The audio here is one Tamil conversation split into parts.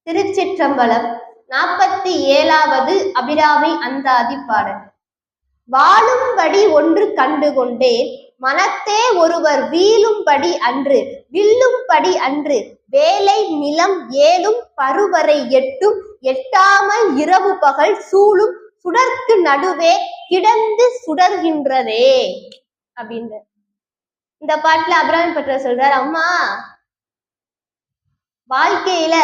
திருச்சிற்றம்பலம். 47வது அபிராமி அந்தாதி பாடல். வாழும்படி ஒன்று கண்டு கொண்டேன், மனத்தே ஒருவர் வீழும்படி அன்று, வில்லும்படி அன்று, வேலை நிலம் ஏழும் பருவரை எட்டும், எட்டாமல் இரவு பகல் சூழும் சுடர்க்கு நடுவே கிடந்து சுடர்கின்றதே அப்படின்ற இந்த பாட்டுல அபிராமி பட்டர் சொல்றார், அம்மா வாழ்க்கையில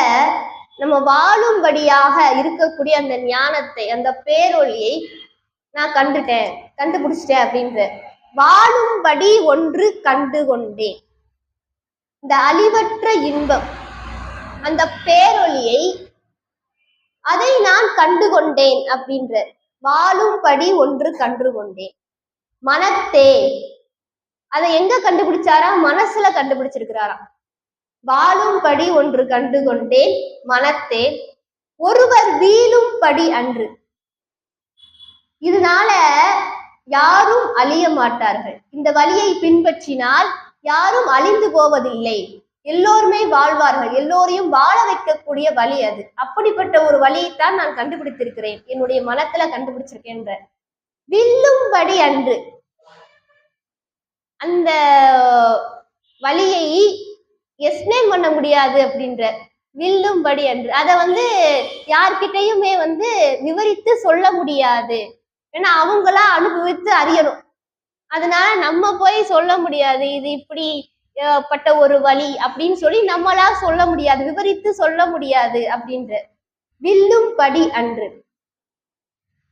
நம்ம வாழும்படியாக இருக்கக்கூடிய அந்த ஞானத்தை, அந்த பேரொழியை நான் கண்டுபிடிச்சிட்டேன் அப்படின்ற. வாழும்படி ஒன்று கண்டு கொண்டேன், இந்த அழிவற்ற இன்பம், அந்த பேரொழியை அதை நான் கண்டு கொண்டேன் அப்படின்ற. வாழும்படி ஒன்று கண்டு கொண்டேன். மனத்தே, அதை எங்க கண்டுபிடிச்சாரா? மனசுல கண்டுபிடிச்சிருக்கிறாராம். வாழும்படி ஒன்று கண்டு கொண்டேன், மனத்தே ஒருவர் வீழும்படி அன்று. இதனால யாரும் அழிய மாட்டார்கள். இந்த வழியை பின்பற்றினால் யாரும் அழிந்து போவதில்லை, எல்லோருமே வாழ்வார்கள். எல்லோரையும் வாழ வைக்கக்கூடிய வழி அது. அப்படிப்பட்ட ஒரு வழியைத்தான் நான் கண்டுபிடித்திருக்கிறேன், என்னுடைய மனத்துல கண்டுபிடிச்சிருக்கேன்ற. வில்லும்படி அன்று, அந்த வழியை எக்ஸ்பிளைன் பண்ண முடியாது அப்படின்ற. வில்லும்படி அன்று, அதை யார்கிட்டையுமே விவரித்து சொல்ல முடியாது. ஏன்னா அவங்களா அனுபவித்து அறியணும். அதனால நம்ம போய் சொல்ல முடியாது, இது இப்படி பட்ட ஒரு வழி அப்படின்னு சொல்லி நம்மளா சொல்ல முடியாது, விவரித்து சொல்ல முடியாது அப்படின்ற. வில்லும்படி அன்று,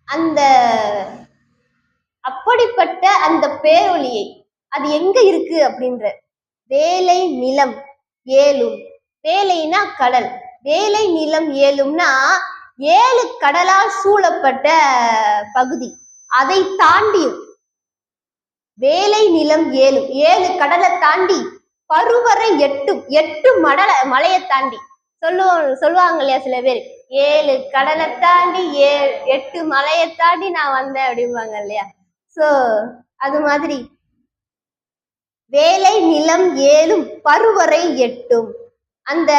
அந்த அப்படிப்பட்ட அந்த பேரொழியை அது எங்க இருக்கு அப்படின்ற. வேலை நிலம் ஏழும், வேலைனா கடல், வேலை நிலம் ஏழும்னா 7 கடலால் சூழப்பட்ட பகுதி. அதை தாண்டி வேலை நிலம் ஏழும், 7 கடலை தாண்டி பருவரை எட்டும், 8 மலையை தாண்டி சொல்லுவாங்க இல்லையா சில பேர், 7 கடலை தாண்டி 8 மலையை தாண்டி நான் வந்தேன் அப்படிம்பாங்க இல்லையா. சோ அது மாதிரி வேலை நிலம் ஏழும் பருவரை எட்டும், அந்த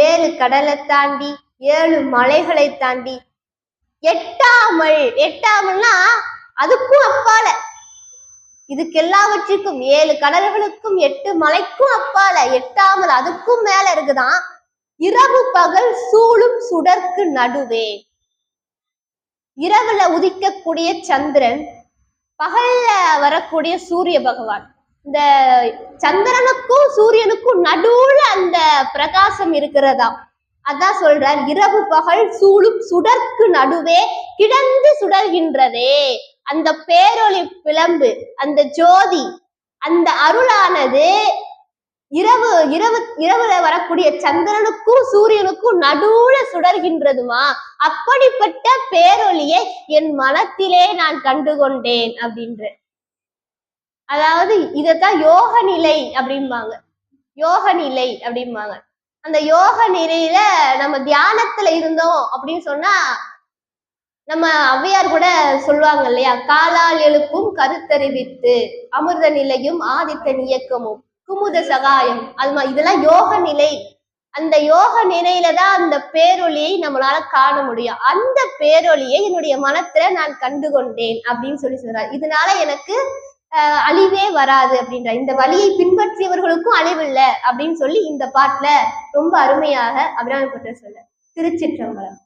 7 கடலை தாண்டி 7 மலைகளை தாண்டி, எட்டாமல்னா அதுக்கும் அப்பால, இதுக்கு எல்லாவற்றுக்கும் 7 கடல்களுக்கும் 8 மலைக்கும் அப்பால, எட்டாமல் அதுக்கும் மேல இருக்குதான். இரவு பகல் சூழும் சுடர்க்கு நடுவே, இரவுல உதிக்கக்கூடிய சந்திரன், பகல்ல வரக்கூடிய சூரிய பகவான். இந்த சந்திரனுக்கும் சூரியனுக்கும் நடுவுல அந்த பிரகாசம் இருக்கிறதா. அதான் சொல்றார், இரவு பகல் சூழும் சுடர்க்கு நடுவே கிடந்து சுடர்கின்றதே. அந்த பேரொளி பிளம்பு, அந்த ஜோதி, அந்த அருளானது இரவுல வரக்கூடிய சந்திரனுக்கும் சூரியனுக்கும் நடுவுல சுடர்கின்றதுமா. அப்படிப்பட்ட பேரொளியை என் மனத்திலே நான் கண்டுகொண்டேன் அப்படின்ற. அதாவது இதத்தான் யோக நிலை அப்படிம்பாங்க, யோக நிலை அப்படிம்பாங்க. அந்த யோக நிலையில நம்ம தியானத்துல இருந்தோம் அப்படின்னு சொன்னா, நம்ம ஔவையார் கூட சொல்லுவாங்க இல்லையா, காலால் எழுப்பும் கருத்தறிவித்து அமிர்த நிலையும் ஆதித்தன் இயக்கமும் குமுத சகாயம். இதெல்லாம் யோக நிலை. அந்த யோக நிலையில தான் அந்த பேரொளியை நம்மளால காண முடியும். அந்த பேரொளியை என்னுடைய மனத்துல நான் கண்டுகொண்டேன் அப்படின்னு சொல்றாரு. இதனால எனக்கு அழிவே வராது அப்படின்ற. இந்த வழியை பின்பற்றியவர்களுக்கும் அழிவில்லை அப்படின்னு சொல்லி இந்த பாட்டுல ரொம்ப அருமையாக அபிராமி பட்டர் சொல்ல. திருச்சிற்றம்பலம்.